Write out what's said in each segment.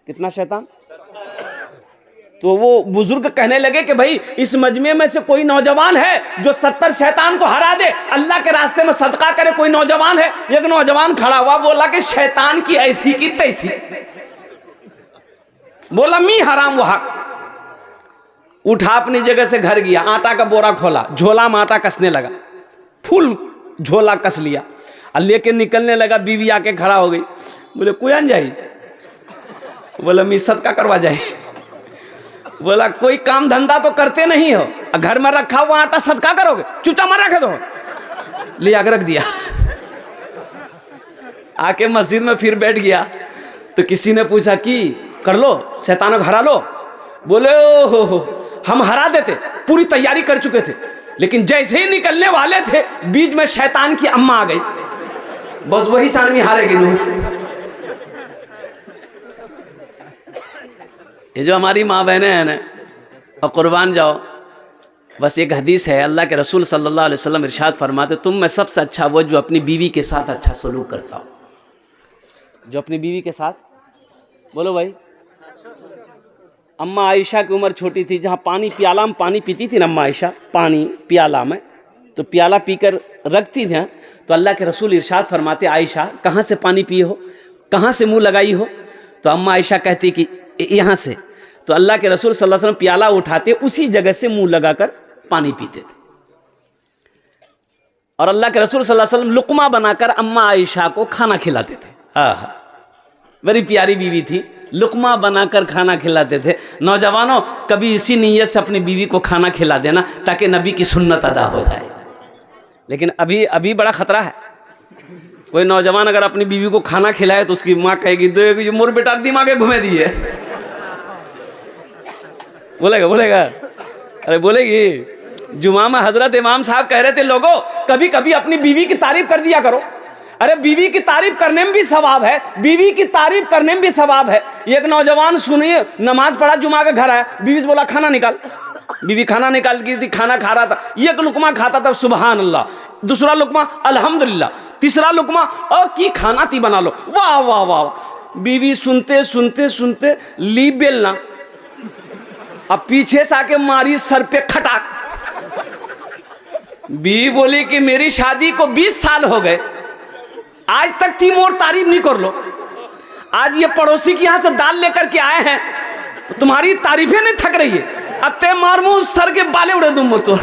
कितना शैतान। तो वो बुजुर्ग कहने लगे कि भाई इस मजमे में से कोई नौजवान है जो 70 शैतान को हरा दे, अल्लाह के रास्ते में सदका करे, कोई नौजवान है। एक नौजवान खड़ा हुआ, बोला कि शैतान की ऐसी की तैसी। बोला मी हराम वहां। उठा अपनी जगह से घर गया, आटा का बोरा खोला, झोला में आटा कसने लगा, फुल झोला कस लिया और लेके निकलने लगा। बीवी आके खड़ा हो गई, बोले कुयान जाई। बोला मी सदका करवा जाए। बोला कोई काम धंधा तो करते नहीं हो, घर में रखा हुआ आटा सदका करोगे, चुटा में रख दो। ले आकर रख दिया। आके मस्जिद में फिर बैठ गया तो किसी ने पूछा कि कर लो, शैतानों को हरा लो। बोले ओ हम हरा देते, पूरी तैयारी कर चुके थे, लेकिन जैसे ही निकलने वाले थे बीच में शैतान की अम्मा आ गई, बस वही चांदनी हारेगी। ये जो हमारी माँ बहनें हैं ना, और कुर्बान जाओ, बस एक हदीस है, अल्लाह के रसूल सल्लल्लाहु अलैहि वसल्लम इरशाद फरमाते, तुम में सबसे अच्छा वो जो अपनी बीवी के साथ अच्छा सलूक करता हो। जो अपनी बीवी के साथ, बोलो भाई। अम्मा आयशा की उम्र छोटी थी, जहाँ पानी प्याला में पानी पीती थी ना अम्मा आयशा, पानी प्याला में, तो प्याला पीकर रखती थी, तो अल्लाह के रसूल इरशाद फरमाते, आयशा कहाँ से पानी पिए हो, कहाँ से मुंह लगाई हो? तो अम्मा आयशा कहती कि यहाँ से। तो अल्लाह के रसूल सल्लल्लाहु अलैहि वसल्लम प्याला उठाते, उसी जगह से मुंह लगाकर पानी पीते थे। और अल्लाह के रसूल सल्लल्लाहु अलैहि वसल्लम लुकमा बनाकर अम्मा आयशा को खाना खिलाते थे। हाँ, बड़ी प्यारी बीवी थी, लुकमा बनाकर खाना खिलाते थे। नौजवानों, कभी इसी नीयत से अपनी बीवी को खाना खिला देना ताकि नबी की सुन्नत अदा हो जाए। लेकिन अभी बड़ा खतरा है। कोई नौजवान अगर अपनी बीवी को खाना खिलाए तो उसकी माँ कहेगी दो मोर बेटा दिमाग घुमे दिए। बोलेगा अरे बोलेगी। जुमा में हजरत इमाम साहब कह रहे थे, लोगों कभी कभी अपनी बीवी की तारीफ कर दिया करो। अरे बीवी की तारीफ करने में भी सवाब है, बीवी की तारीफ करने में भी सवाब है। एक नौजवान सुनिए, नमाज पढ़ा, जुमा के घर आया, बीवी से बोला खाना निकाल। बीवी खाना निकाल की थी, खाना खा रहा था, एक लुकमा खाता था सुबहान अल्लाह, दूसरा लुकमा अल्हम्दुलिल्लाह, तीसरा लुकमा की खाना थी बना लो, वाह वाह वाह। बीवी सुनते सुनते सुनते ली बेलना, अब पीछे से आके मारी सर पे खटाक। बीवी बोली कि मेरी शादी को 20 साल हो गए, आज तक थी मोर तारीफ नहीं कर लो। आज ये पड़ोसी के यहाँ से दाल लेकर के आए हैं, तुम्हारी तारीफें नहीं थक रही है, अत्ते मारमू सर के बाले उड़े दूं तो।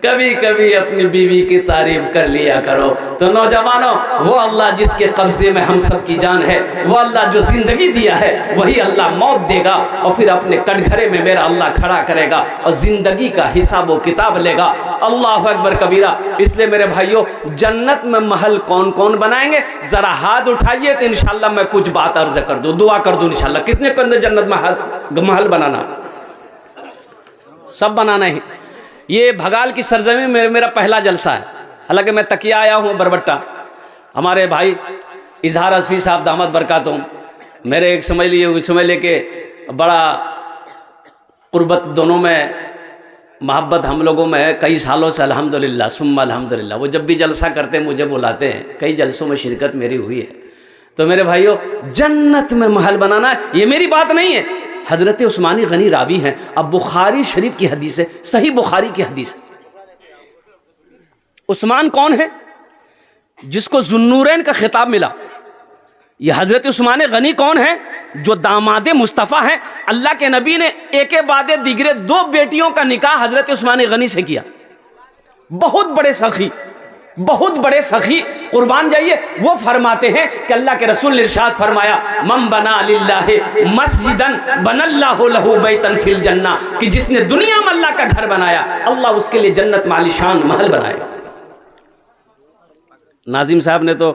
कभी कभी अपनी बीवी की तारीफ कर लिया करो। तो नौजवानों, वो अल्लाह जिसके कब्जे में हम सब की जान है, वो अल्लाह जो जिंदगी दिया है, वही अल्लाह मौत देगा और फिर अपने कटघरे में मेरा अल्लाह खड़ा करेगा और जिंदगी का हिसाब व किताब लेगा। अल्लाह अकबर कबीरा। इसलिए मेरे भाइयों, जन्नत में महल कौन कौन बनाएंगे, जरा हाथ उठाइए तो इंशाल्लाह मैं कुछ बात अर्ज कर दूं, दुआ कर दूं इंशाल्लाह। कितने के अंदर जन्नत में महल बनाना? सब बनाना है। ये भगाल की सरजमीन में मेरा पहला जलसा है। हालांकि मैं तकिया आया हूँ बरबट्टा। हमारे भाई इजहार असफी साहब दामद बरकातुम, मेरे एक समझ लेके बड़ा कुर्बत दोनों में मोहब्बत हम लोगों में है कई सालों से, अल्हम्दुलिल्लाह सुम्मा अल्हम्दुलिल्लाह। वो जब भी जलसा करते हैं मुझे बुलाते हैं, कई जलसों में शिरकत मेरी हुई है। तो मेरे भाइयों, जन्नत में महल बनाना ये मेरी बात नहीं है, हजरत उस्मानी गनी रावी हैं, अब बुखारी शरीफ की हदीस है, सही बुखारी की हदीस। उस्मान कौन है? जिसको जुन्नूरैन का खिताब मिला। ये हजरत उस्मान गनी कौन है? जो दामादे मुस्तफ़ा हैं। अल्लाह के नबी ने एक बाद दिगरे 2 बेटियों का निकाह हजरत उस्मान गनी से किया। बहुत बड़े सखी, बहुत बड़े सखी, कुर्बान जाइए। वो फरमाते हैं कि अल्लाह के रसूल ने इरशाद फरमाया, मम बना लिल्लाहि मस्जिदन बनल्लाहु लहू बैतन फिल जन्ना, कि जिसने दुनिया में अल्लाह का घर बनाया, अल्लाह उसके लिए जन्नत में आलीशान महल बनाएगा। नाजिम साहब ने तो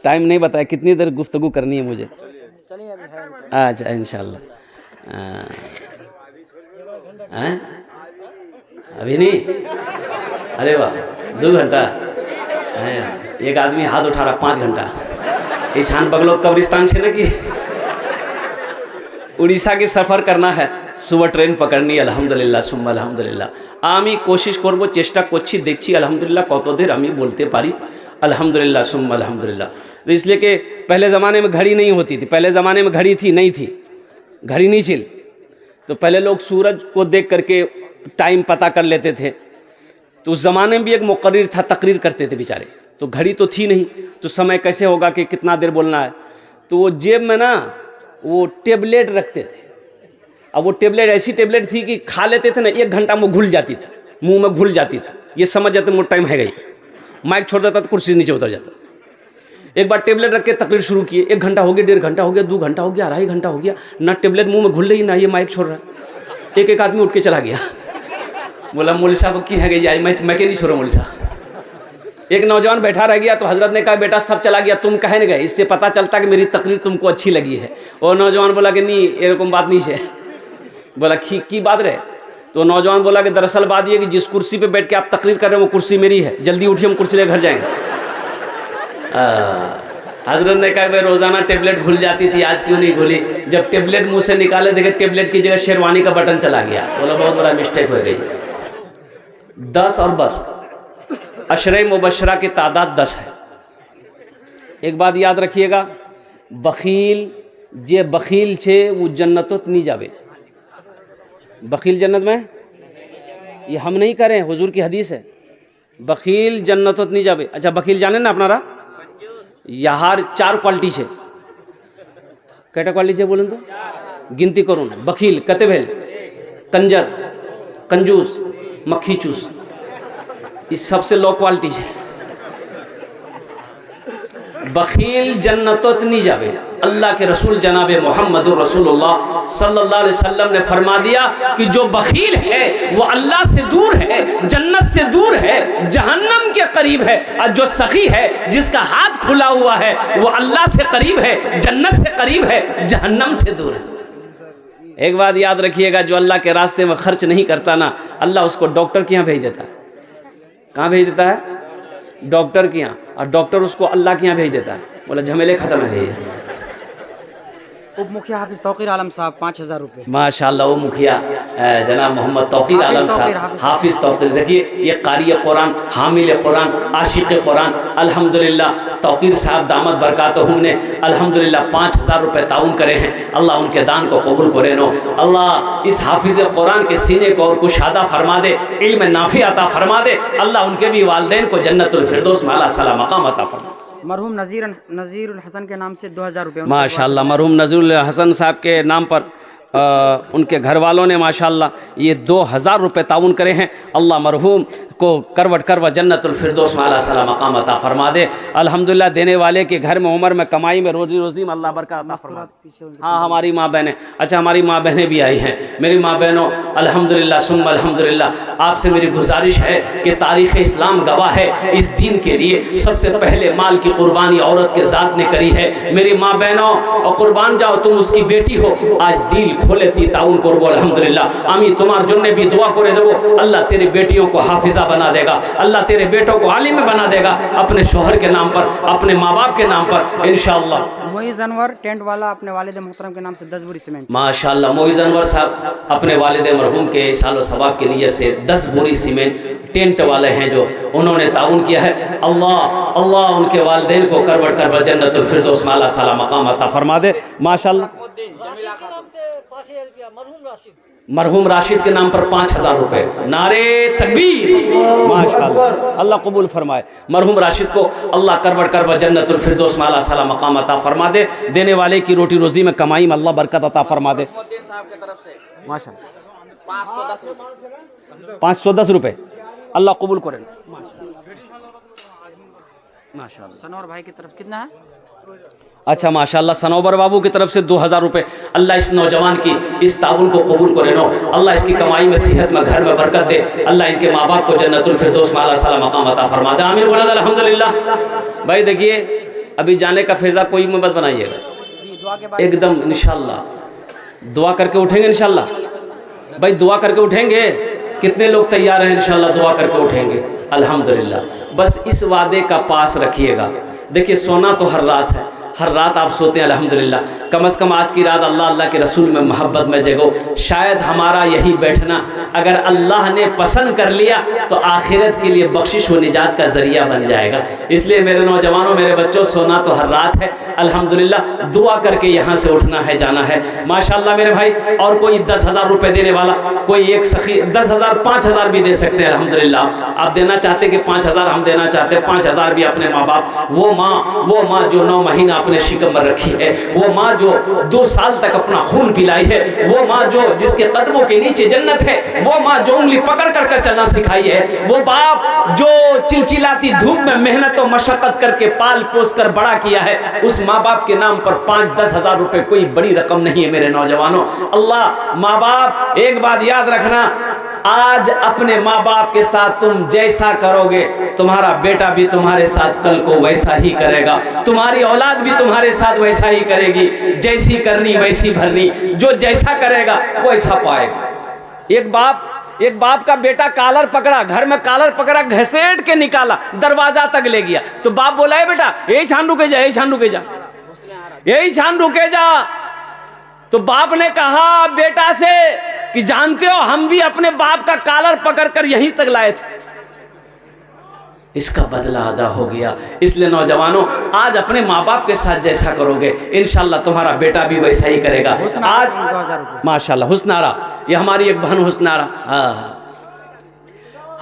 टाइम नहीं बताया, कितनी देर गुफ्तगू करनी है मुझे? अच्छा इंशाल्लाह। अभी नहीं? अरे वाह, 2 घंटा। एक आदमी हाथ उठा रहा 5 घंटा। ये छान बगलोत कब्रिस्तान है ना कि उड़ीसा की सफ़र करना है, सुबह ट्रेन पकड़नी, अल्हम्दुलिल्लाह सुम्मा अल्हम्दुलिल्लाह। आमी कोशिश करब, चेष्टा करছি, देखছি अल्हम्दुलिल्लाह कत देर आमी बोलते पारी, अल्हम्दुलिल्लाह सुम्मा अल्हम्दुलिल्लाह। तो इसलिए कि पहले ज़माने में घड़ी नहीं होती थी, पहले ज़माने में घड़ी थी नहीं थी, घड़ी नहीं छिल, तो पहले लोग सूरज को देख करके टाइम पता कर लेते थे। तो उस ज़माने में भी एक मुकर्रिर था, तकरीर करते थे बेचारे, तो घड़ी तो थी नहीं, तो समय कैसे होगा कि कितना देर बोलना है। तो वो जेब में ना वो टेबलेट रखते थे। अब वो टेबलेट ऐसी टेबलेट थी कि खा लेते थे ना, 1 घंटा में घुल जाती थी, मुंह में घुल जाती थी, ये समझ जाते वो टाइम है गई। माइक छोड़ देता तो कुर्सी नीचे उतर जाता। एक बार टेबलेट रख के तकरीर शुरू किए, 1 घंटा हो गया, 1.5 घंटा हो गया, 2 घंटा हो गया, 2.5 घंटा हो गया, ना टेबलेट मुंह में घुल रही ना ये माइक छोड़ रहा है। एक आदमी उठ के चला गया, बोला मौलवी साहब की है गई आज मैं के नहीं छोड़ा मौलवी साहब। एक नौजवान बैठा रह गया, तो हजरत ने कहा बेटा सब चला गया, तुम कहे नहीं गए, इससे पता चलता कि मेरी तकरीर तुमको अच्छी लगी है। और नौजवान बोला कि नहीं एरकम बात नहीं है। बोला की बात रहे? तो नौजवान बोला कि दरअसल बात ये कि जिस कुर्सी पे बैठ के आप तकरीर कर रहे हो वो कुर्सी मेरी है, जल्दी उठिए हम कुर्सी लेकर घर जाएंगे। हजरत ने कहा भाई रोज़ाना टेबलेट घुल जाती थी, आज क्यों नहीं घुली? जब टेबलेट मुंह से निकाले देखे टेबलेट की जगह शेरवानी का बटन चला गया। बोला बहुत बड़ा मिस्टेक हो गई। 10 और बस अशरे मुबशरा की तादाद 10 है। एक बात याद रखिएगा, बखील जे बखील छे वो जन्नतों नहीं जावे। बखील जन्नत में, ये हम नहीं करें, हुजूर की हदीस है, बखील जन्नतों नहीं जावे। अच्छा बखील जाने ना अपनारा यहाँ 4 क्वालिटी है। कैटा क्वालिटी है बोलें तो गिनती करूँ। बखील कते भेल, कंजर, कंजूस, मक्खी चूस, इस सबसे लो क्वालिटी है। बखील जन्नतों नहीं जावे। अल्लाह के रसूल जनाब मोहम्मद रसूलुल्लाह सल्लल्लाहु अलैहि वसल्लम ने फरमा दिया कि जो बखील है वो अल्लाह से दूर है, जन्नत से दूर है, जहन्नम के करीब है। और जो सखी है, जिसका हाथ खुला हुआ है, वो अल्लाह से करीब है, जन्नत से करीब है, जहन्नम से दूर है। एक बात याद रखिएगा, जो अल्लाह के रास्ते में खर्च नहीं करता ना, अल्लाह उसको डॉक्टर के यहाँ भेज देता है। कहाँ भेज देता है? डॉक्टर के यहाँ। और डॉक्टर उसको अल्लाह के यहाँ भेज देता है। बोला झमेले खत्म है गए। उप मुखिया हाफिज तौकीर आलम साहब 5000 रुपये। माशाल्लाह, वो मुखिया जनाब मोहम्मद तौकीर आलम साहब, हाफिज तौकीर। देखिए ये कारी कुरान, हामिल कुरान, आशिक कुरान, अल्हम्दुलिल्लाह तौकीर साहब दामद बरकातहुम ने अल्हम्दुलिल्लाह 5000 रुपये ताउन करे हैं। अल्लाह उनके दान को कबूल करे नो। अल्लाह इस हाफिज कुरान के सीने को और कुशादा फरमा दे, इल्म नाफी अता फरमा दे। अल्लाह उनके भी वालिदैन को जन्नतुल फिरदौस में आला सला मकाम अता फरमा। मरहूम नज़ीरुल हसन के नाम से 2000 रुपये। माशाल्लाह, मरहूम नज़ीरुल हसन साहब के नाम पर उनके घर वालों ने माशाल्लाह ये 2000 रुपये ताउन करे हैं। अल्लाह मरहूम को करवट करवट जन्नतुल फिरदौस में आला सला मकाम अता फरमा दे। अल्हम्दुलिल्लाह देने वाले के घर में उम्र में कमाई में रोजी रोजी में अल्लाह बरकत अता फरमा दे। हाँ हमारी माँ बहनें, अच्छा हमारी माँ बहनें भी आई हैं। मेरी माँ बहनों अल्हम्दुलिल्लाह सुम्मा अल्हम्दुलिल्लाह, आपसे मेरी गुजारिश है कि तारीख़ इस्लाम गवाह है, इस दीन के लिए सबसे पहले माल की कुर्बानी औरत के ज़ात ने करी है। मेरी माँ बहनों और कुर्बान जाओ, तुम उसकी बेटी हो, आज दिल खोले ती ताउन करबो अल्हम्दुलिल्लाह। आमी तुम्हार जन्ने भी दुआ करे देबो। अल्लाह तेरी बेटियों को हाफिजा बना देगा, अल्लाह तेरे बेटों को आलिम बना देगा, अपने शोहर के नाम पर, अपने माँ बाप के नाम पर इंशाअल्लाह। मोइज़ अनवर टेंट वाला अपने वालिद मोहतरम के नाम से 10 बोरी सीमेंट। माशाअल्लाह, मोइज़ अनवर साहब अपने वालिद मरहूम के सालो सवाब की नीयत से 10 बोरी सीमेंट टेंट वाले हैं जो उन्होंने ताउन किया है। अल्लाह अल्लाह उनके वालिदैन को करवट करवट जन्नतुल फिरदौस में आला साला मकाम अता फरमा दे। माशाअल्लाह, मरहूम राशिद के नाम पर 5000 रुपये। नारे तकबीर, माशाअल्लाह, अल्लाह कबूल फरमाए। मरहूम राशिद को अल्लाह करवट करवट जन्नतुल फिरदौस में आला साला मकाम अता फरमा दे। देने वाले की रोटी रोजी में कमाई में अल्लाह बरकत अता फरमा दे। माशाअल्लाह 510 रुपये अल्लाह कबूल करे। माशाअल्लाह सनौर भाई की तरफ कितना है? अच्छा माशाअल्लाह, सनोबर बाबू की तरफ से 2000 रुपये। अल्लाह इस नौजवान की इस ताउन को कबूल करे नो। अल्लाह इसकी कमाई में, सेहत में, घर में बरकत दे। अल्लाह इनके माँ बाप को जन्नतुल फिरदौस में आला साला मकाम अता फरमा दे। आमीन बोला अल्हम्दुलिल्लाह। भाई देखिए अभी जाने का फैज़ा कोई मत बनाइएगा, एकदम इंशाअल्लाह दुआ करके उठेंगे इंशाअल्लाह। भाई दुआ करके उठेंगे, कितने लोग तैयार हैं? इंशाअल्लाह दुआ करके उठेंगे अल्हम्दुलिल्लाह। बस इस वादे का पास रखिएगा। देखिए सोना तो हर रात है, हर रात आप सोते हैं अल्हम्दुलिल्लाह, कम से कम आज की रात अल्लाह अल्लाह के रसूल में मोहब्बत में जगो। शायद हमारा यही बैठना अगर अल्लाह ने पसंद कर लिया तो आखिरत के लिए बख्शिश व निजात का ज़रिया बन जाएगा। इसलिए मेरे नौजवानों, मेरे बच्चों, सोना तो हर रात है अल्हम्दुलिल्लाह, दुआ करके यहाँ से उठना है, जाना है। माशाअल्लाह मेरे भाई, और कोई 10,000 रुपये देने वाला, कोई एक सखी 10,000 5,000 भी दे सकते हैं अल्हम्दुलिल्लाह। आप देना चाहते कि 5,000 हम देना चाहते हैं, 5,000 भी अपने माँ बाप, वो माँ जो 9 महीना अपने शिकम में रखी है, वो माँ जो 2 साल तक अपना खून पिलाई है, वो माँ जो जिसके कदमों के नीचे जन्नत है, वो माँ जो उंगली पकड़ कर चलना सिखाई है, वो बाप जो चिलचिलाती धूप में मेहनत और मशक्कत करके पाल पोस कर बड़ा किया है, उस माँ बाप के नाम पर 5-10 हज़ार रुपए कोई बड़ी रकम नहीं है मेरे नौजवानों। अल्लाह माँ बाप, एक बात याद रखना, आज अपने माँ बाप के साथ तुम जैसा करोगे, तुम्हारा बेटा भी तुम्हारे साथ कल को वैसा ही करेगा, तुम्हारी औलाद भी तुम्हारे साथ वैसा ही करेगी। जैसी करनी वैसी भरनी, जो जैसा करेगा वो ऐसा पाएगा। एक बाप का बेटा कॉलर पकड़ा, घर में कॉलर पकड़ा, घसीट के निकाला, दरवाजा तक ले गया, तो बाप बोला है बेटा यही छान रुके जा, यही छान रुके जा, यही छान रुके जा। तो बाप ने कहा बेटा से कि जानते हो हम भी अपने बाप का कॉलर पकड़कर यहीं तक लाए थे, इसका बदला अदा हो गया। इसलिए नौजवानों, आज अपने माँ बाप के साथ जैसा करोगे इंशाल्लाह तुम्हारा बेटा भी वैसा ही करेगा। आज माशाल्लाह हुस्नारा, ये हमारी एक बहन हुस्नारा,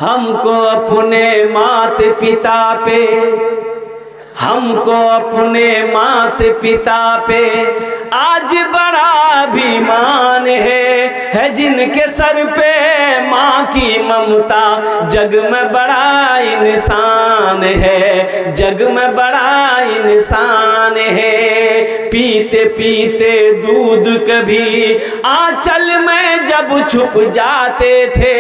हमको अपने माता पिता पे, हमको अपने माता पिता पे आज बड़ा अभिमान है जिनके सर पे माँ की ममता, जग में बड़ा इंसान है, जग में बड़ा इंसान है। पीते पीते दूध कभी आंचल में जब छुप जाते थे,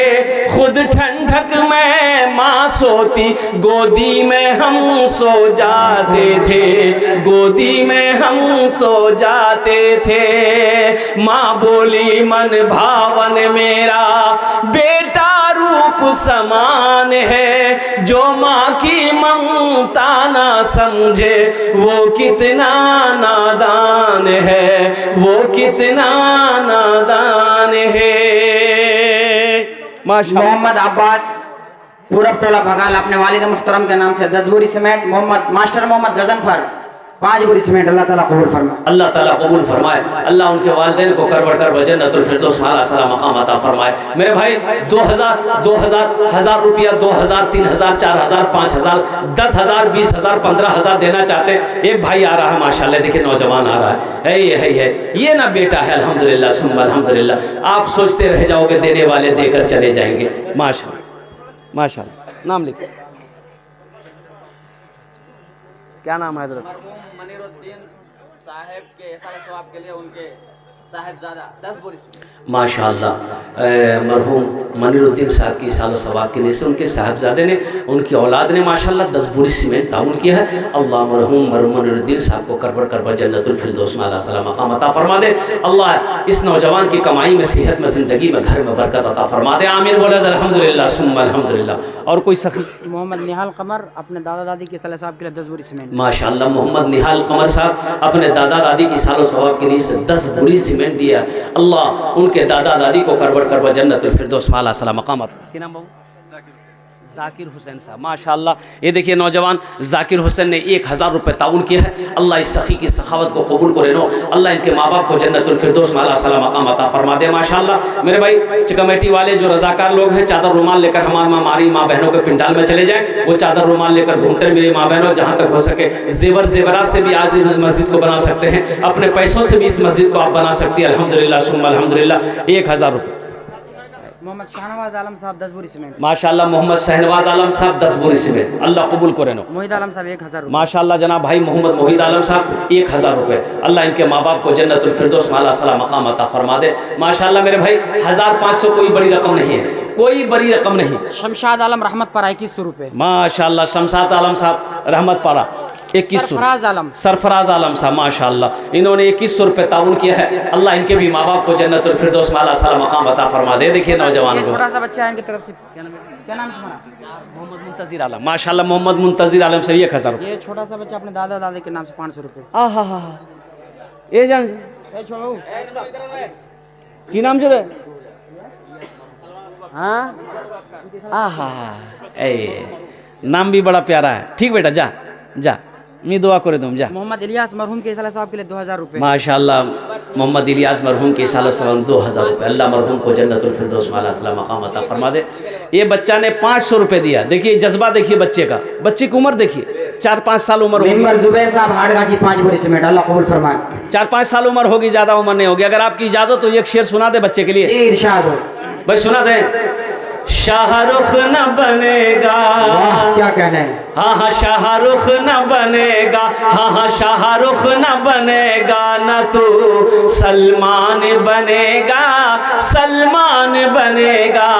खुद ठंडक में माँ सोती, गोदी में हम सो जाते थे, गोदी में हम सो जाते थे। माँ बोली मन भावन मेरा बेटा रूप समान है, जो माँ की ममता ना समझे वो कितना नादान है, वो कितना नादान है। मोहम्मद अब्बास पूरब टोला भगाल अपने वालिद मुहतरम के नाम से 10 बोरी सीमेंट, मोहम्मद मास्टर मोहम्मद गजनफर 5 बोरी सीमेंट, अल्लाह ताला कबूल फरमाए, अल्लाह ताला कबूल फरमाए। अल्लाह उनके वालिदैन को कर बढ़ कर जन्नतुल फिरदौस में आला मकाम अता फरमाए। मेरे भाई 2,000 1000 रुपया, 2,000 3,000 4,000 5,000 10,000 20,000 15,000 देना चाहते हैं। एक भाई आ रहा है माशाल्लाह, देखिए नौजवान आ रहा है, ये ना बेटा है अल्हम्दुलिल्लाह सुम्मा अल्हम्दुलिल्लाह। आप सोचते रह जाओगे देने वाले देकर चले जाएंगे। माशाल्लाह माशाल्लाह। नाम लिख, क्या नाम है हजरत? मरहूम मनीरुद्दीन साहब के इसाले सवाब के लिए उनके साहिबजादा 10 बोरी सीमेंट। माशाअल्लाह, मरहूम मनीरुद्दीन साहब की सालो सवाब के लिए से उनके साहिबजादे ने, उनकी औलाद ने माशाअल्लाह 10 बोरी सीमेंट ताउन किया है। अल्लाह मरहूम मनीरुद्दीन साहब को करबर जन्नतुल फिरदौस में आला मकाम अता फरमा दे। अल्लाह इस नौजवान की कमाई में, सेहत में, ज़िंदगी में, घर में बरकत अता फरमा दे। आमीन बोले अल्हम्दुलिल्लाह सुम्मा अल्हम्दुलिल्लाह। और कोई सखी? मोहम्मद निहाल कमर अपने दादा दादी के इसाले सवाब के लिए 10 बोरी सीमेंट। माशाअल्लाह, मोहम्मद निहाल कमर साहब अपने दादा दादी की सालो सवाब के लिए से 10 बोरी सीमेंट दिया। अल्लाह उनके दादा दादी को करबर जन्नतुल फिरदौस में आला मकाम अता। क्या नाम बाबू? जाकिर हुसैन साहब। माशाअल्लाह, ये देखिए नौजवान जाकिर हुसैन ने 1,000 रुपये ताउन किया है। अल्लाह इस सखी की सखावत को कबूल करे नो, अल्लाह इनके माँ बाप को जन्नतुल फिरदौस में आला मकाम अता फरमा दे। माशाअल्लाह मेरे भाई कमेटी वाले जो रजाकार लोग हैं, चादर रुमाल लेकर हमारी माँ बहनों के पिंडाल में चले जाएं। वो चादर रुमाल लेकर घूमते हैं मेरी माँ बहनों, जहाँ तक हो सके जेवरात से भी आज मस्जिद को बना सकते हैं, अपने पैसों से भी इस मस्जिद को आप बना सकती है। अल्हम्दुलिल्लाह सुम्मा अल्हम्दुलिल्लाह। 1,000 रुपये। मोहम्मद शहनवाज आलम साहब 10 बोरी सीमेंट। माशाअल्लाह, मोहम्मद शहनवाज आलम साहब 10 बोरी सीमेंट, अल्लाह कबूल करे नो। मोहिद आलम साहब 1,000 रुपये। माशाअल्लाह जनाब भाई मोहम्मद मोहिद आलम साहब 1,000 रुपये। अल्लाह इनके माँ बाप को जन्नतुल फिरदौस में आला मकाम अता फरमा दे। माशाअल्लाह मेरे भाई 1,500 कोई बड़ी रकम नहीं है, कोई बड़ी रकम नहीं। शमशाद आलम रहमत पर 2,100 रुपये। माशाअल्लाह, शमशाद आलम साहब रहमत पारा 2100 सरफराज आलम। सरफराज आलम साहब माशाल्लाह, इन्होंने 2100 रुपये ताउन किया है। अल्लाह इनके भी माँ बाप को जन्नतुल फिरदौस में आला साला मकाम अता फरमा दे। देखिए नौजवान को, छोटा सा बच्चा है इनकी तरफ से, क्या नाम है तुम्हारा? मोहम्मद मुंतजिर आलम माशाल्लाह, मोहम्मद मुंतजिर आलम से 1000 ये छोटा सा बच्चा अपने दादा दादी के नाम से 500 रुपये। हा ये जान की नाम जो नाम भी बड़ा प्यारा है। ठीक बेटा जा जा, मैं दुआ करे तुम जा। मोहम्मद इलियास मरहूम के साल साहब के लिए 2000 रुपये। माशाल्लाह, मोहम्मद इलियास मरहूम के साल 2000 रुपये। अल्लाह मरहूम को जन्नतुल फिरदौस में आला साला मकाम अता फरमा दे। ये बच्चा ने 500 रुपये दिया। देखिए जज्बा देखिए बच्चे का, बच्चे की उम्र देखिए 4-5 साल उम्र होगी। जुबैर साहब हाटगाछी 5 बोरी सीमेंट, अल्लाह कबूल फरमाए। 4-5 साल उम्र होगी, ज़्यादा उम्र नहीं होगी। अगर आपकी इजाज़त तो एक शेर सुना दे बच्चे के लिए। इरशाद हो भाई सुना दे। शाहरुख न बनेगा, क्या कहना है? हाँ शाहरुख न बनेगा, हाँ शाहरुख न बनेगा, न तू सलमान बनेगा, सलमान बनेगा।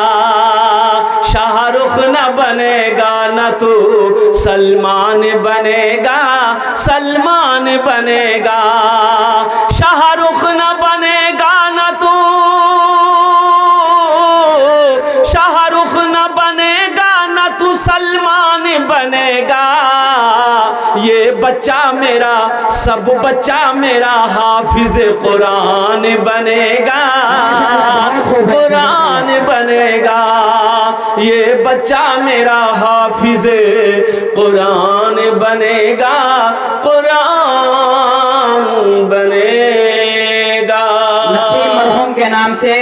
शाहरुख न बनेगा, न तू सलमान बनेगा, सलमान बनेगा। शाहरुख न बनेगा, न तू शाहरुख न बनेगा, न तू सलमान बनेगा। ये बच्चा मेरा, सब बच्चा मेरा हाफिज कुरान बनेगा, कुरान बनेगा। ये बच्चा मेरा हाफिज कुरान बनेगा, कुरान बनेगा। नसीम मरहूम के नाम से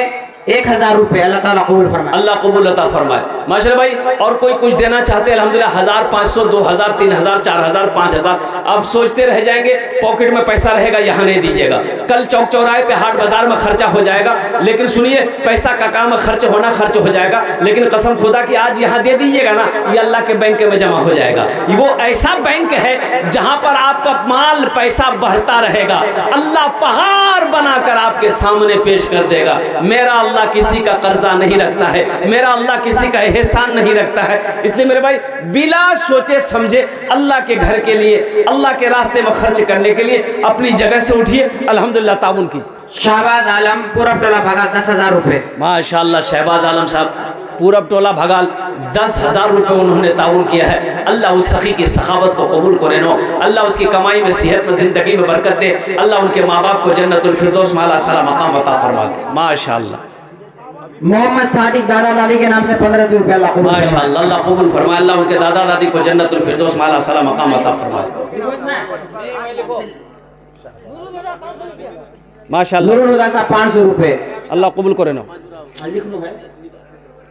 1000 रुपये, अल्लाह ताला कबूल फरमाए। अल्लाह कबूल अता फरमाए। माशाल्लाह भाई, और कोई कुछ देना चाहते हैं अल्हम्दुलिल्लाह 1000, 500, 2000, 3000, 4000, 5000। अब सोचते रह जाएंगे, पॉकेट में पैसा रहेगा, यहाँ नहीं दीजिएगा। कल चौक चौराहे पे हाट बाजार में खर्चा हो जाएगा। लेकिन सुनिए, पैसा कका में खर्च होना खर्च हो जाएगा, लेकिन कसम खुदा की आज यहाँ दे दीजिएगा ना, ये अल्लाह के बैंक में जमा हो जाएगा। वो ऐसा बैंक है जहाँ पर आपका माल पैसा बढ़ता रहेगा। अल्लाह पहाड़ बनाकर आपके सामने पेश कर देगा। मेरा अल्लाह किसी का कर्जा नहीं रखता है, मेरा अल्लाह किसी का एहसान नहीं रखता है। इसलिए मेरे भाई, बिला सोचे समझे अल्लाह के घर के लिए, अल्लाह के रास्ते में खर्च करने के लिए अपनी जगह से उठिए, अल्हम्दुलिल्लाह ताउन कीजिए। शहबाज आलम पूरब टोला भगाल 10,000 रुपये। माशाल्लाह, शहबाज आलम साहब पूरब टोला भगाल 10,000 रुपये उन्होंने ताउन किया है। अल्लाह उस सखी की सखावत को कबूल करे नो, अल्लाह उसकी कमाई में, सेहत में, ज़िंदगी में बरकत दे। अल्लाह उनके माँ बाप को जन्नतुल फिरदौस में आला साला मकाम अता फरमा दे। माशाल्लाह। मोहम्मद सादिक दादा दादी के नाम से 1500 रुपये, अल्लाह कबूल फरमाए। माशाल्लाह, अल्लाह कबूल फरमाए। अल्लाह उनके दादा दादी को जन्नतुल फिरदौस में आला साला मकाम अता फरमा दे। माशाल्लाह, नूरुल हुदा साहब 500 रुपये। अल्लाह कबूल करे नो।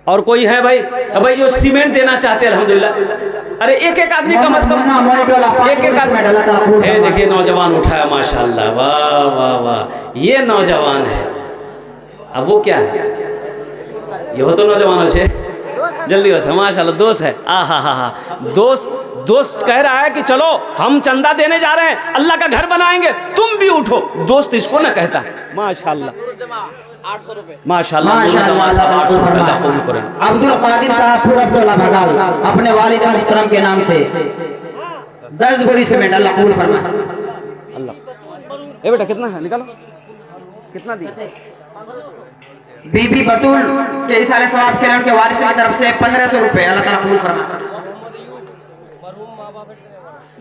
और कोई है भाई? भाई जो सीमेंट देना चाहते हैं अल्हम्दुलिल्लाह। अरे एक एक आदमी कम से कम एक एक आदमी। ये देखिए नौजवान उठाया माशाल्लाह, वाह वाह वाह, ये नौजवान है। अब वो क्या है? ये हो तो नौजवानों से जल्दी हो से माशाल्लाह, दोस्त है। हा दोस्त कह रहा है कि चलो हम चंदा देने जा रहे हैं, अल्लाह का घर बनाएंगे, तुम भी उठो। दोस्त इसको ना कहता है। माशाल्लाह 800 रुपये। माशाल्लाह, 800 रुपये का कबूल करें। अब्दुल कादिर साहब पूरब टोला भगाल अपने वालिद मुहतरम के नाम से 10 बोरी सीमेंट, अल्लाह कबूल फरमाए। अल्लाह। ए बेटा कितना है, निकालो कितना दिया? बीबी बतूल के इसाले सवाब के उनके वारिस की तरफ से 1500 रुपये, अल्लाह ताला कबूल फरमाए।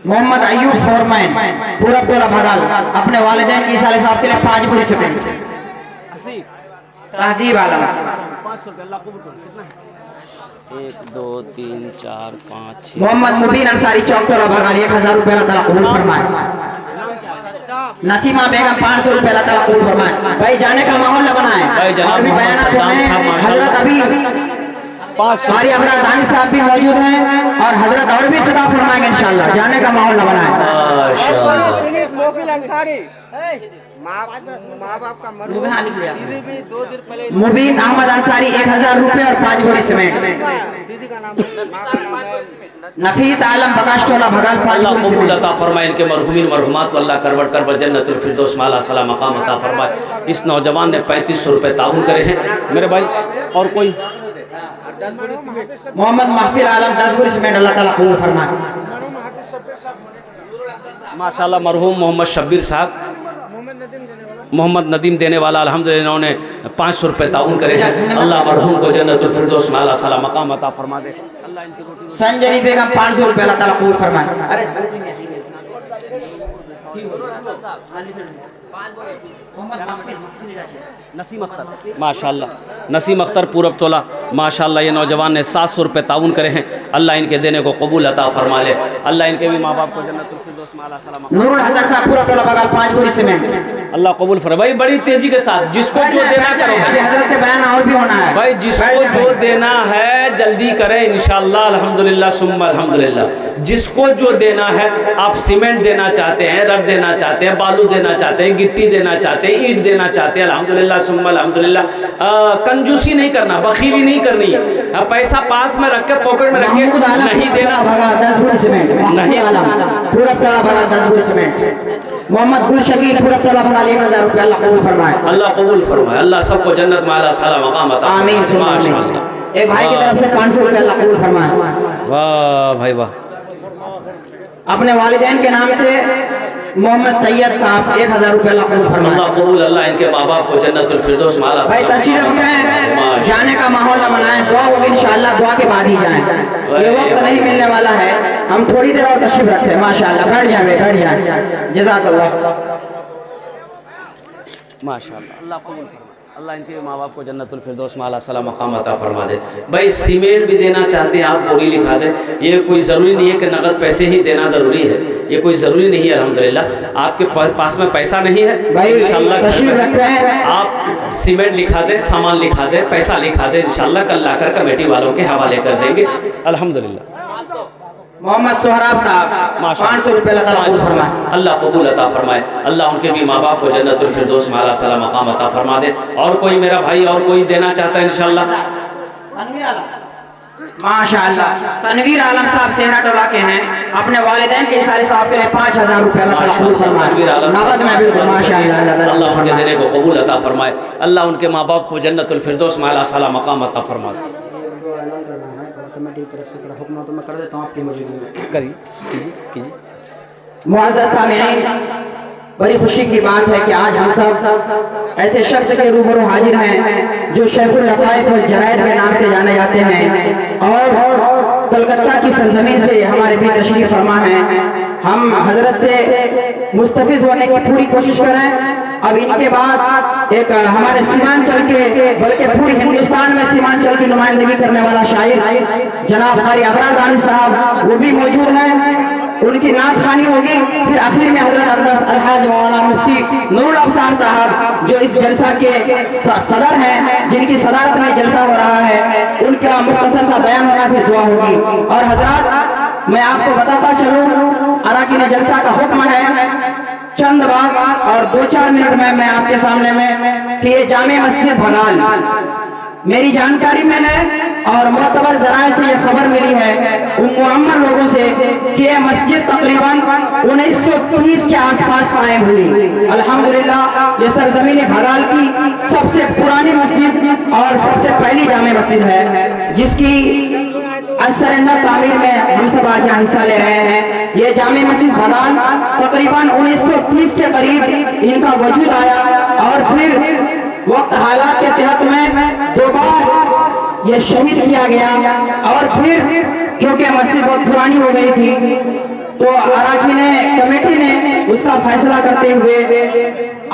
मोहम्मद अयूब फोरमैन पूरब टोला भगाल अपने वालिदैन की इसाले सवाब के लिए 5 बोरी सीमेंट। तहजीब आलम 500 रुपये, अल्लाह कबूल करे। कितना है? 1 2 3 4 5 6। मोहम्मद मुबीन अंसारी चौक टोला भगाल 1000 रुपये, अल्लाह ताला कबूल फरमाए। नसीमा बेगम 500 रुपये, अल्लाह ताला कबूल फरमाए। भाई जाने का माहौल न बनाए। भाई जनाब मोहम्मद सद्दाम साहब माशाल्लाह हजरत अभी 500 सारी अपना दानी साहब भी मौजूद हैं और हजरत और भी खिताब फरमाएंगे इंशाल्लाह। जाने का माहौल न बनाए। मुबीन अहमद अंसारी 1000 रुपये और 5 बोरी सीमेंट। नफीस आलम बकाश टोला भगाल 5 अल्लाह बोरी कबूल सीमेंट। अता फरमाए। इनके मरहुमीन मरहुमात को अल्लाह करवट कर जन्नतुल फिरदौस में आला साला मकाम अता फरमाए। इस नौजवान ने 3500 रुपये ताउन करे हैं मेरे भाई। और कोई? मोहम्मद महफिल आलम 10 बोरी सीमेंट, अल्लाह ताला कबूल फरमाए। माशाल्लाह मरहूम मोहम्मद शब्बीर साहब, मोहम्मद नदीम देने वाला, अल्हम्दुलिल्लाह इन्होंने 500 रुपये ताउन करे हैं। अल्लाह मरहूम को जन्नतुल फिरदौस में आला साला मकाम अता फरमा दे। अल्लाह इनकी रोटी संजनी बेगम 500 रुपये अल्लाह ताला कबूल फरमाए। अरे नसीम अख्तर, माशाल्लाह नसीम अख्तर पूरब तोला, माशाल्लाह ये नौजवान ने 700 रुपये ताउन करे हैं। अल्लाह इनके देने को कबूल अता फरमा ले। अल्लाह इनके भी माँ बाप को जन्नतुल फिरदौस में आला साला मकाम। नूरुल हसन साहब पूरब टोला बगल 5 बोरी सीमेंट। अल्लाह कबूल फरमा। भाई बड़ी तेजी के साथ जिसको जो देना करो अभी हजरत के बयान और भी होना है भाई, जिसको जो देना है जल्दी करें इंशाअल्लाह। अल्हम्दुलिल्लाह सुम्मा अल्हम्दुलिल्लाह। जिसको जो देना है, आप सीमेंट देना चाहते हैं, रड देना चाहते हैं, बालू देना चाहते हैं, गिट्टी देना चाहते हैं, ईंट देना चाहते हैं, अल्हम्दुलिल्लाह सुम्मा अल्हम्दुलिल्लाह। कंजूसी नहीं करना, बखीली नहीं करनी है। पैसा पास में रख के, पॉकेट में रख के नहीं देना। 10 बोरी सीमेंट नहीं पूरब टोला बगल 10 बोरी सीमेंट। मोहम्मद गुल शकील पूरब टोला बगल 1000 रुपये अल्लाह कबूल फरमाए। अल्लाह कबूल फरमाए। अल्लाह सबको जन्नत में आला साला मकाम अता फरमाए। आमीन माशाअल्लाह। एक भाई की तरफ से 500 रुपये अल्लाह कबूल फरमाए। वाह भाई वाह। अपने वालिदैन के नाम से मोहम्मद सैयद साहब 1000 रुपये अल्लाह कबूल फरमाए। अल्लाह कबूल। अल्लाह इनके माँ बाप को जन्नतुल फिरदौस में आला भाई साला तशरीफ रखें, जाने का माहौल न बनाएं, दुआ होगी इंशाअल्लाह, दुआ के बाद ही जाएं। ये वक्त नहीं मिलने वाला है, हम थोड़ी देर और तशरीफ रखें। माशाअल्लाह बैठ जाए जज़ाकल्लाह। माशाअल्लाह। अल्लाह कबूल फरमाए। अल्लाह इनके माँ बाप को जन्नतुल फिरदौस में आला साला मकाम अता फरमा दे। भाई सीमेंट भी देना चाहते हैं आप, बोरी लिखा दे। ये कोई ज़रूरी नहीं है कि नगद पैसे ही देना ज़रूरी है, ये कोई ज़रूरी नहीं है। अल्हम्दुलिल्लाह आपके पास में पैसा नहीं है, इंशाअल्लाह आप सीमेंट लिखा दे, सामान लिखा दे, पैसा लिखा दे, इंशाअल्लाह कल लाकर कमेटी वालों के हवाले कर देंगे अल्हम्दुलिल्लाह। मोहम्मद सोहराब साहब 500 रुपये अल्लाह कबूल अता फरमाए। अल्लाह उनके भी माँ बाप को जन्नतुल फिरदौस में आला साला मकाम अता फरमा दे। और कोई मेरा भाई और कोई देना चाहता है इंशाअल्लाह? माशाअल्लाह तनवीर आलम साहब सेहरा टोला के हैं, अपने वालिदैन के सारे साहब के लिए 5000 रुपये अल्लाह उनके देने को कबूल अता फरमाए। अल्लाह उनके माँ बाप को जन्नतुल फिरदौस में आला साला मकाम अता फरमा दे। कमेटी की तरफ से हुक्म तो मैं कर देता हूँ आपकी मौजूदगी में। करिए कीजिए। मुअज़्ज़ज़ सामिईन, बड़ी खुशी की बात है कि आज हम सब ऐसे शख्स के रूबरू हाजिर हैं जो शेखुल लताइफ वल जराइद के नाम से जाने जाते हैं और कलकत्ता की सरजमीन से हमारे भी तशरीफ फरमा है। हम हजरत से मुस्तफिज होने की पूरी कोशिश करें। अब इनके बाद एक हमारे सीमांचल के, बल्कि पूरी हिंदुस्तान में सीमांचल की नुमाइंदगी करने वाला शायर जनाब कारी अबरार दानिश साहब वो भी मौजूद हैं, उनकी नात खानी होगी। फिर आखिर में हजरत अब्बास अलहाज मौलाना मुफ्ती नूरुल अब्सार साहब जो इस जलसा के सदर हैं, जिनकी सदारत में जलसा हो रहा है, उनका मुख्तसर सा बयान होगा, फिर दुआ होगी। और हजरात मैं आपको बताता चलूं, अराकीन जलसा का हुक्म है चंद बात और 2-4 मिनट में मैं आपके सामने में कि ये जामे मस्जिद बगाल मेरी जानकारी में है और मोतबर जराए से ये खबर मिली है उन मुअम्मर लोगों से कि ये मस्जिद तकरीबन 1930 के आसपास कायम हुई। अल्हम्दुलिल्लाह ये सरजमीन भगाल की सबसे पुरानी मस्जिद और सबसे पहली जामे मस्जिद है, जिसकी असर तामीर में हम सब आज हिस्सा ले रहे हैं। ये जामे मस्जिद भगाल तकरीबन 1930 के करीब इनका वजूद आया और फिर वक्त हालात के तहत में 2 बार ये शहीद किया गया और फिर क्योंकि मस्जिद बहुत पुरानी हो गई थी तो अराकीन कमेटी ने उसका फैसला करते हुए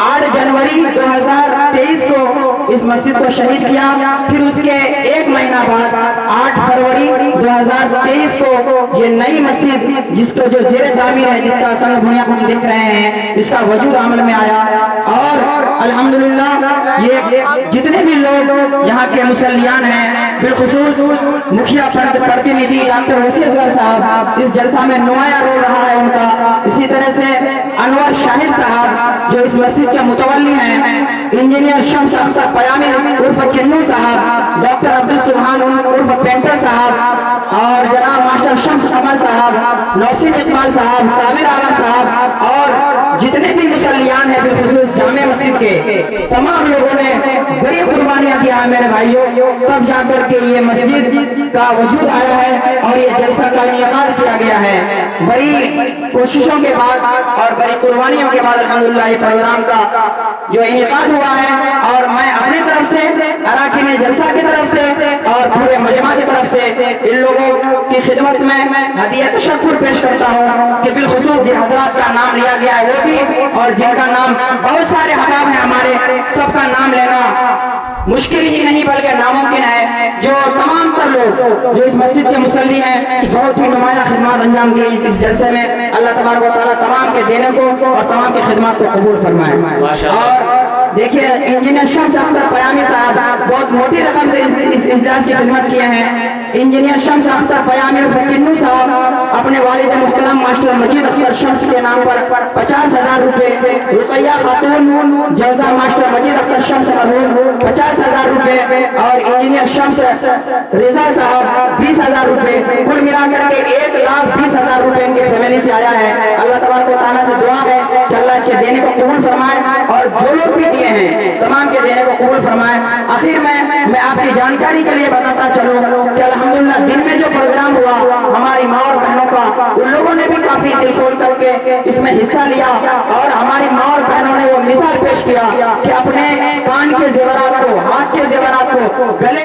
8 जनवरी 2023 को इस मस्जिद को शहीद किया। फिर उसके 1 महीना बाद 8 फरवरी 2023 को ये नई मस्जिद जिसको जो ज़ेरे तामीर है, जिसका संग भुनिया हम देख रहे हैं, इसका वजूद अमल में आया। और अल्हम्दुलिल्लाह ये जितने भी लोग यहाँ के मुसल्लियान हैं, बिलखुसूस मुखिया प्रतिनिधि डॉक्टर वसी असगर साहब इस जलसा में नुमाया रोल रहा है उनका, इसी तरह से अनवर शाहिद साहब जो इस मस्जिद के मुतवल्ली हैं, इंजीनियर शम्स अख्तर पयामी उर्फ किन्नू साहब, डॉक्टर अब्दुल सुभान उर्फ पेंटर साहब और जनाब मास्टर शम्स कमर साहब, नौसीन इकबाल साहब, साबिर आलम साहब और जितने भी मुसल्लियान हैं बिलखुसूस जामे मस्जिद के तमाम लोगों ने बड़ी कुर्बानियां दिया है मेरे भाइयों, तब जाकर के ये मस्जिद का वजूद आया है और ये जलसा का इनेकाद किया गया है। बड़ी कोशिशों के बाद और बड़ी कुर्बानियों के बाद अल्हम्दुलिल्लाह ये प्रोग्राम का जो इनेकाद हुआ है, और मैं अपनी तरफ से, अराकीन जलसा की तरफ से और पूरे मजमा की तरफ से इन लोगों की खिदमत में हदिया तशक्कुर पेश करता हूँ कि बिलखुसूस जिन हजरात का नाम लिया गया है वो भी, और जिनका नाम बहुत सारे हबाब है हमारे, सबका नाम लेना मुश्किल ही नहीं बल्कि नामुमकिन है। जो तमाम तर लोग जो इस मस्जिद के मुसल्ली हैं, बहुत ही नुमाया खिदमत अंजाम दी इस जलसे में। अल्लाह तबारक व तआला तमाम के देने को और तमाम की खिदमत को कबूल फरमाए। और देखिए इंजीनियर शम्स अख्तर पयामी साहब बहुत मोटी रकम से इस इजलास की खिदमत किए हैं। इंजीनियर शम्स अख्तर पयामी और किन्नू साहब अपने वालिद मुहतरम मास्टर मजीद अख्तर शम्स के नाम पर 50,000 रुपए, रुकैया खातून जलसा मास्टर मजीद अख्तर शम्स मरहूम 50,000 रुपए और इंजीनियर शम्स रिजा साहब 20,000 रुपए, कुल मिलाकर के 1,20,000 रुपए इनकी फैमिली से आया है। अल्लाह तबारक व तआला से दुआ है कि अल्लाह इसके देने को कबूल फरमाए और जो लोग भी दिए हैं तमाम के देने को कबूल फरमाए। आखिर में मैं आपकी जानकारी के लिए बताता चलूं कि अल्हम्दुलिल्लाह दिन में जो प्रोग्राम हुआ हमारी माँ और बहनों का, उन लोगों ने भी काफी दिल खोल करके इसमें हिस्सा लिया और हमारी माँ और बहनों ने वो मिसाल पेश किया कि अपने कान के जेवरात को, हाथ के जेवरात को, गले